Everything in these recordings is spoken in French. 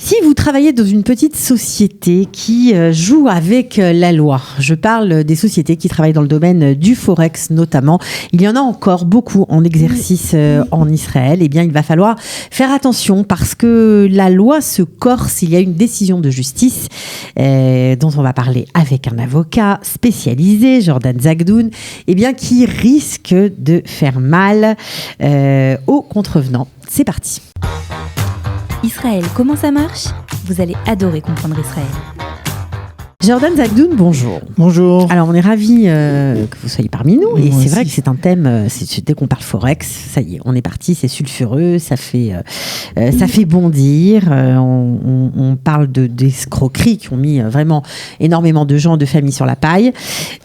Si vous travaillez dans une petite société qui joue avec la loi, je parle des sociétés qui travaillent dans le domaine du Forex notamment, il y en a encore beaucoup en exercice en Israël, eh bien il va falloir faire attention parce que la loi se corse, il y a une décision de justice dont on va parler avec un avocat spécialisé, Jordan Zagdoun, eh bien qui risque de faire mal aux contrevenants. C'est parti. Israël, comment ça marche ? Vous allez adorer comprendre Israël. Jordan Zagdoun, bonjour. Bonjour. Alors, on est ravis que vous soyez parmi nous. Oui, et c'est aussi. vrai que c'est un thème, dès qu'on parle Forex, ça y est, on est parti, c'est sulfureux, ça fait bondir. On parle d'escroqueries qui ont mis vraiment énormément de gens, de familles sur la paille.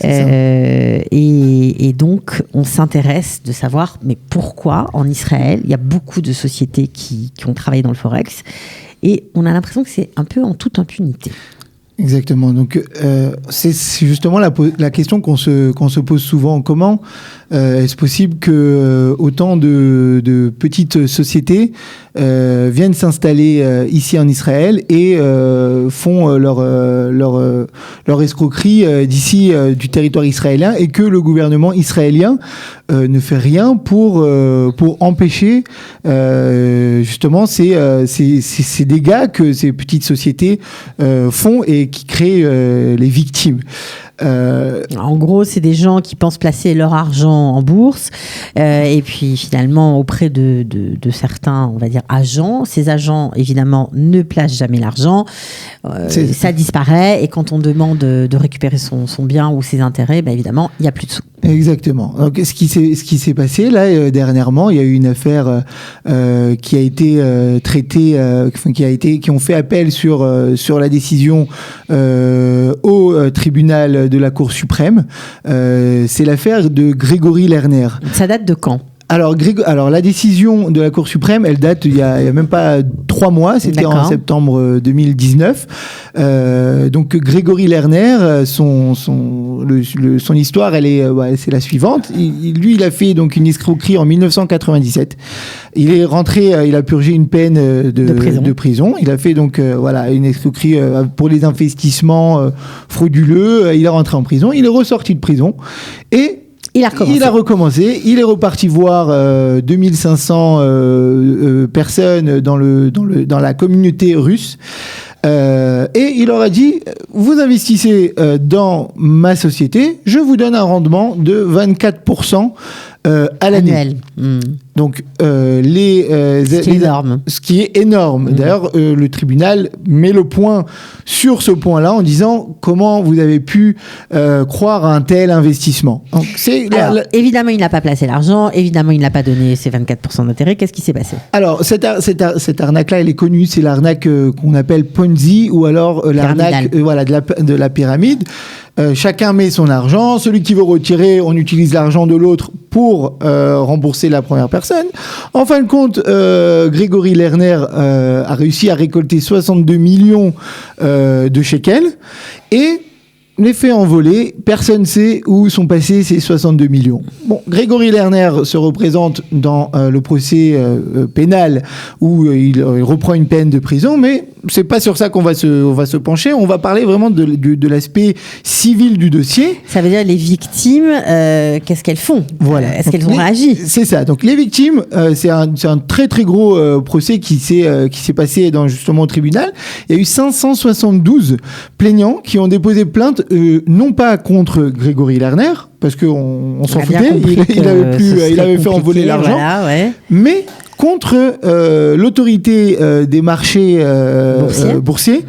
Et donc, on s'intéresse de savoir, mais pourquoi en Israël, il y a beaucoup de sociétés qui ont travaillé dans le Forex et on a l'impression que c'est un peu en toute impunité. Exactement. Donc, c'est justement la question qu'on se pose souvent. Comment est-ce possible que autant de petites sociétés viennent s'installer ici en Israël et font leur escroquerie d'ici du territoire israélien et que le gouvernement israélien ne fait rien pour empêcher justement ces dégâts que ces petites sociétés font et qui créent les victimes. En gros, c'est des gens qui pensent placer leur argent en bourse et puis finalement auprès de certains, on va dire, agents. Ces agents, évidemment, ne placent jamais l'argent. Ça disparaît et quand on demande de récupérer son bien ou ses intérêts, ben, évidemment, il n'y a plus de sous. Exactement. Donc, ce qui s'est passé là dernièrement, il y a eu une affaire qui a été traitée, qui ont fait appel sur la décision au tribunal de la Cour suprême. C'est l'affaire de Grégory Lerner. Ça date de quand ? Alors, la décision de la Cour suprême, elle date il y a même pas 3 mois, c'était en septembre 2019. Donc Grégory Lerner, son histoire, c'est la suivante. Il a fait donc une escroquerie en 1997. Il est rentré, il a purgé une peine de prison. Il a fait donc une escroquerie pour les investissements frauduleux. Il est rentré en prison. Il est ressorti de prison et il a recommencé. Il est reparti voir 2500 personnes dans la communauté russe. Et il leur a dit, vous investissez dans ma société, je vous donne un rendement de 24% à l'année. Annuel. Donc, ce qui est énorme. D'ailleurs, le tribunal met le point sur ce point-là en disant comment vous avez pu croire à un tel investissement. Donc, évidemment, il n'a pas placé l'argent. Évidemment, il n'a pas donné ses 24% d'intérêt. Qu'est-ce qui s'est passé ? Alors, cette arnaque-là, elle est connue. C'est l'arnaque qu'on appelle Ponzi ou alors l'arnaque de la pyramide. Chacun met son argent. Celui qui veut retirer, on utilise l'argent de l'autre pour rembourser la première personne. En fin de compte, Grégory Lerner a réussi à récolter 62 millions de shekels et les faits envolés, personne ne sait où sont passés ces 62 millions. Bon, Grégory Lerner se représente dans le procès pénal où il reprend une peine de prison, mais c'est pas sur ça qu'on va se pencher. On va parler vraiment de l'aspect civil du dossier. Ça veut dire les victimes, qu'est-ce qu'elles font ? Voilà. Est-ce qu'elles ont réagi ? C'est ça. Donc les victimes, c'est un très très gros procès qui s'est passé justement au tribunal. Il y a eu 572 plaignants qui ont déposé plainte, non pas contre Grégory Lerner, parce qu'on s'en foutait, il avait fait envoler l'argent, mais contre l'autorité des marchés boursiers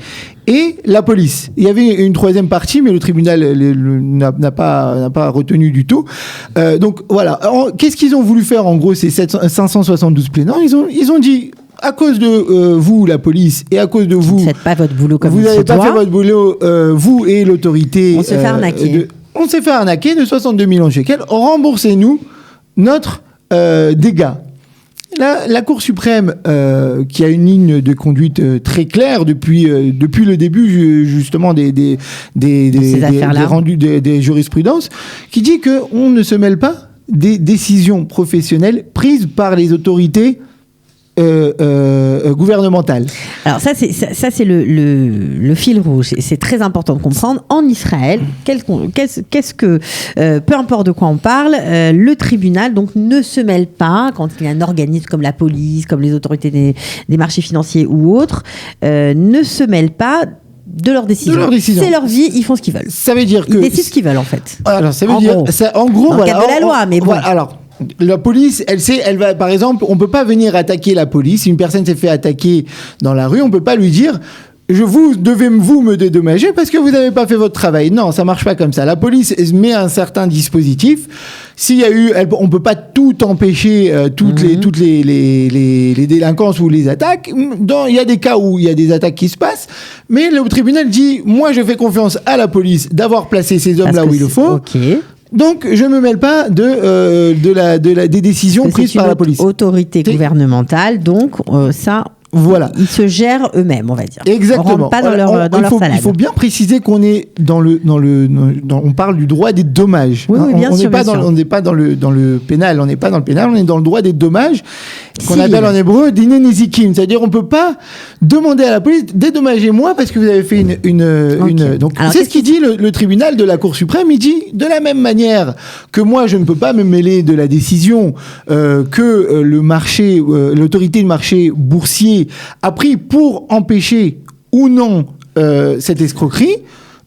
et la police. Il y avait une troisième partie, mais le tribunal n'a pas retenu du tout. Donc voilà. Qu'est-ce qu'ils ont voulu faire en gros, ces 572 plaignants ? Ils ont dit, à cause de vous, la police, et à cause de vous... Vous ne faites pas votre boulot comme vous n'avez pas fait votre boulot, vous et l'autorité... On se fait arnaquer. On s'est fait arnaquer de 62 millions de shekels. Remboursez-nous notre dégâts. La Cour suprême, qui a une ligne de conduite très claire depuis le début justement des rendus des jurisprudences, qui dit qu'on ne se mêle pas des décisions professionnelles prises par les autorités gouvernementale. Alors ça c'est le fil rouge. Et c'est très important de comprendre. En Israël, qu'est-ce que, peu importe de quoi on parle, le tribunal donc ne se mêle pas quand il y a un organisme comme la police, comme les autorités des marchés financiers ou autres, ne se mêle pas de leurs décisions. C'est leur vie, ils font ce qu'ils veulent. Ça veut dire ils décident ce qu'ils veulent en fait. Alors ça veut dire, en gros, dans le cadre de la loi, mais bon. Voilà, alors. La police, elle va, par exemple, on peut pas venir attaquer la police. Si une personne s'est fait attaquer dans la rue, on peut pas lui dire vous devez me dédommager parce que vous n'avez pas fait votre travail. Non, ça marche pas comme ça. La police met un certain dispositif. S'il y a eu, on peut pas tout empêcher, toutes les délinquances ou les attaques. Il y a des cas où il y a des attaques qui se passent, mais le tribunal dit, moi je fais confiance à la police d'avoir placé ces hommes là où il le faut. Okay. Donc, je ne me mêle pas des décisions prises par la police. Autorité gouvernementale, donc ça... Voilà. Ils se gèrent eux-mêmes, on va dire. Exactement. On rentre pas dans leur salade. Il faut bien préciser qu'on est on parle du droit des dommages. Oui, bien sûr. On n'est pas dans le pénal. On n'est pas dans le pénal. On est dans le droit des dommages qu'on appelle en hébreu dîner nezikim. C'est-à-dire, on peut pas demander à la police dédommagez-moi parce que vous avez fait une. Donc, alors, c'est ce qu'il dit le tribunal de la Cour suprême. Il dit de la même manière que moi, je ne peux pas me mêler de la décision que le marché, l'autorité de marché boursier a pris pour empêcher ou non cette escroquerie,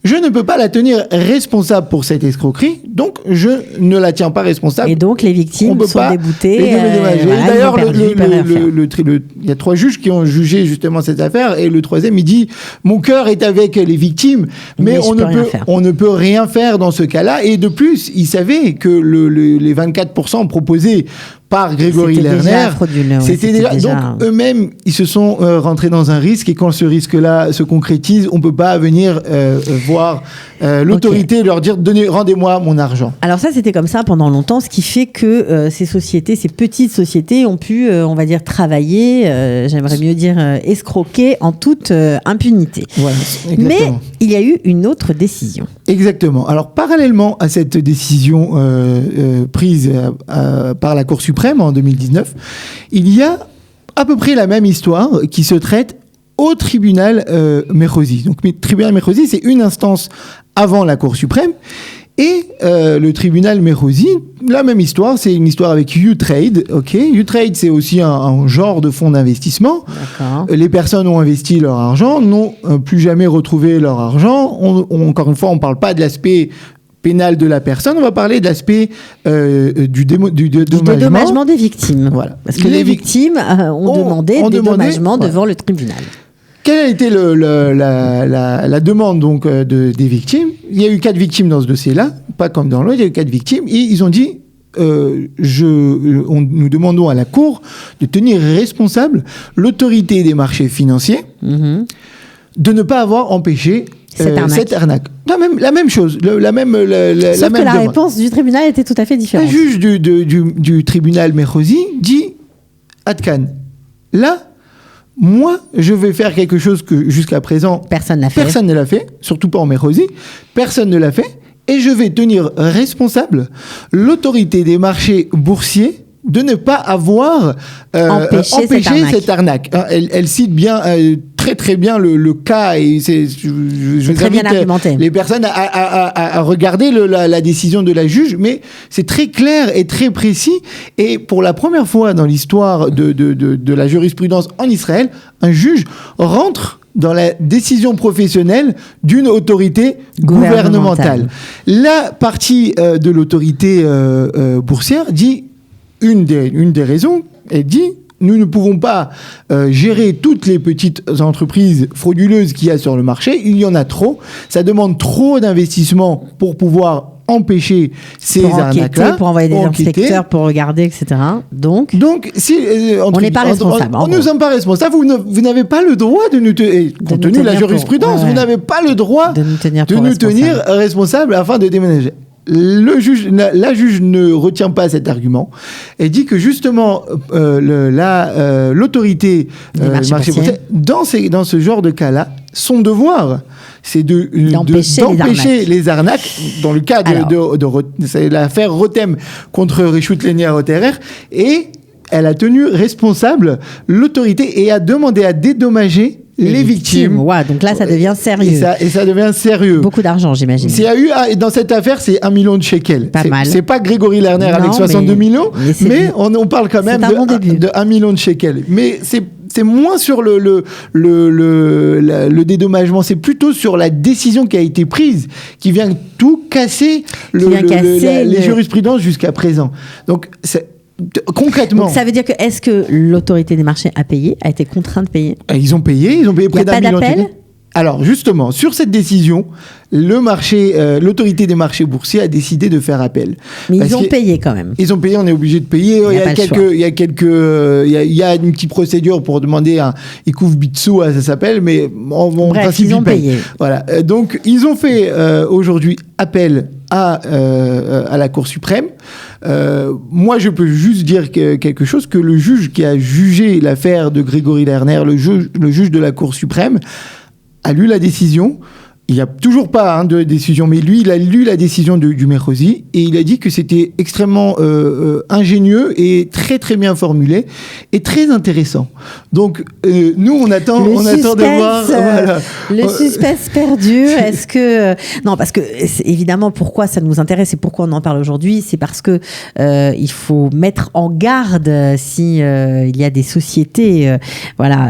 je ne peux pas la tenir responsable pour cette escroquerie, donc je ne la tiens pas responsable. Et donc les victimes sont déboutées. D'ailleurs, il y a 3 juges qui ont jugé justement cette affaire, et le 3e, il dit mon cœur est avec les victimes, mais on ne peut rien faire dans ce cas-là. Et de plus, il savait que les 24% proposés par Grégory Lerner, c'était déjà. Donc eux-mêmes, ils se sont rentrés dans un risque, et quand ce risque-là se concrétise, on peut pas venir voir l'autorité leur dire rendez-moi mon argent. Alors ça, c'était comme ça pendant longtemps, ce qui fait que ces petites sociétés ont pu, on va dire, travailler, j'aimerais mieux dire escroquer en toute impunité. Voilà, mais il y a eu une autre décision. Exactement. Alors parallèlement à cette décision prise par la Cour suprême en 2019, il y a à peu près la même histoire qui se traite au tribunal Mechozi. Donc, le tribunal Mechozi, c'est une instance avant la Cour suprême. Et le tribunal Mechozi, la même histoire, c'est une histoire avec U-Trade. U-Trade, c'est aussi un genre de fonds d'investissement. D'accord. Les personnes ont investi leur argent, n'ont plus jamais retrouvé leur argent. Encore une fois, on ne parle pas de l'aspect pénal de la personne, on va parler de l'aspect du dédommagement des victimes. Voilà. Parce que les victimes ont demandé dédommagement devant le tribunal. Quelle a été la demande donc des victimes? Il y a eu 4 victimes dans ce dossier-là, pas comme dans l'autre, il y a eu 4 victimes, et ils ont dit nous demandons à la Cour de tenir responsable l'autorité des marchés financiers de ne pas avoir empêché cette arnaque. La même chose. Sauf que la réponse du tribunal était tout à fait différente. Un juge du tribunal Mechozi dit Adkan, là, moi, je vais faire quelque chose que jusqu'à présent, personne ne l'a fait, surtout pas en Mechozi, personne ne l'a fait, et je vais tenir responsable l'autorité des marchés boursiers de ne pas avoir empêché cette arnaque. Elle cite bien très bien le cas, et je vous invite les personnes à regarder la décision de la juge, mais c'est très clair et très précis, et pour la première fois dans l'histoire de la jurisprudence en Israël, un juge rentre dans la décision professionnelle d'une autorité gouvernementale. La partie de l'autorité boursière dit une des raisons, elle dit nous ne pouvons pas gérer toutes les petites entreprises frauduleuses qu'il y a sur le marché, il y en a trop, ça demande trop d'investissement pour pouvoir empêcher ces arnaques-là. Pour envoyer des inspecteurs, pour regarder, etc. Donc si, on n'est pas responsable. Nous ne sommes pas responsables. Vous n'avez pas le droit de nous tenir, compte tenu de la jurisprudence, vous n'avez pas le droit de nous tenir responsables afin de déménager. La juge ne retient pas cet argument et dit que justement l'autorité marché boursier, dans ce genre de cas-là, son devoir, c'est d'empêcher les arnaques. Dans le cas c'est l'affaire Rotem contre Rishut Lenia Roterer, et elle a tenu responsable l'autorité et a demandé à dédommager les victimes. Ouais, donc là, ça devient sérieux. Et ça devient sérieux. Beaucoup d'argent, j'imagine. Dans cette affaire, c'est 1 million de shekels. Pas mal. C'est pas Grégory Lerner avec 62 millions, mais on parle quand même de 1 million de shekels. Mais c'est moins sur le dédommagement, c'est plutôt sur la décision qui a été prise, qui vient tout casser les jurisprudences jusqu'à présent. Donc, concrètement. Donc ça veut dire que est-ce que l'autorité des marchés a été contrainte de payer ? Ils ont payé près d'1 million de shekels. Alors justement, sur cette décision, l'autorité des marchés boursiers a décidé de faire appel. Mais ils ont payé quand même. Ils ont payé, on est obligé de payer. Il y a une petite procédure pour demander un Ikouf Bitsoua, ça s'appelle, mais en principe, ils ont payé. Voilà. Donc ils ont fait aujourd'hui appel à la Cour suprême. Moi, je peux juste dire quelque chose, que le juge qui a jugé l'affaire de Grégory Lerner, le juge de la Cour suprême, a lu la décision. Il n'y a toujours pas de décision, mais lui, il a lu la décision du Merkozy et il a dit que c'était extrêmement ingénieux et très très bien formulé et très intéressant. Donc nous, on attend de voir. Voilà. Le suspense perdure. Est-ce que non, parce que évidemment, pourquoi ça nous intéresse et pourquoi on en parle aujourd'hui, c'est parce que il faut mettre en garde si il y a des sociétés,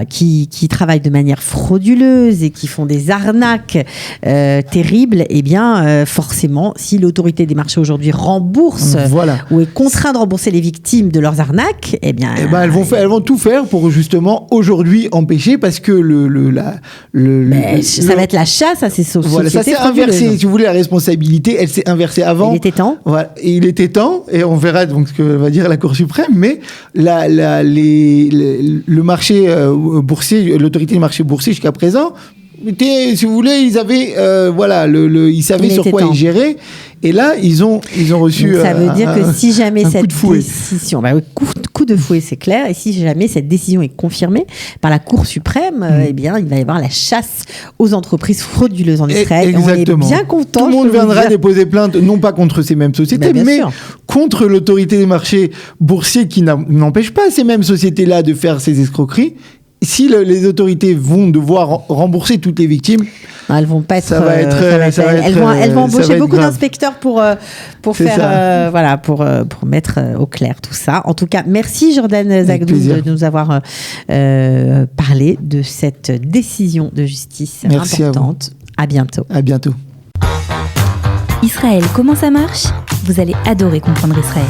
qui travaillent de manière frauduleuse et qui font des arnaques. Terrible, et bien forcément, si l'autorité des marchés aujourd'hui rembourse ou est contrainte de rembourser les victimes de leurs arnaques, elles vont tout faire pour justement aujourd'hui empêcher, parce que ça va être la chasse à ces sociétés. Voilà, ça s'est inversé. Si vous voulez, la responsabilité, elle s'est inversée avant. Il était temps. Voilà, et il était temps, et on verra donc ce que va dire la Cour suprême. Mais le marché boursier, l'autorité des marchés boursiers jusqu'à présent. Si vous voulez, ils avaient, ils savaient sur quoi ils géraient. Et là, ils ont reçu. Donc ça veut dire que si jamais cette décision, coup de fouet, c'est clair. Et si jamais cette décision est confirmée par la Cour suprême, il va y avoir la chasse aux entreprises frauduleuses en Israël. Exactement. On est bien content. Tout le monde viendra déposer plainte, non pas contre ces mêmes sociétés, mais contre l'autorité des marchés boursiers qui n'empêche pas ces mêmes sociétés-là de faire ces escroqueries. Si les autorités vont devoir rembourser toutes les victimes, elles vont pas être. Elles vont embaucher beaucoup d'inspecteurs pour mettre au clair tout ça. En tout cas, merci Jordan Zagdou de nous avoir parlé de cette décision de justice importante. À bientôt. À bientôt. Israël, comment ça marche ? Vous allez adorer comprendre Israël.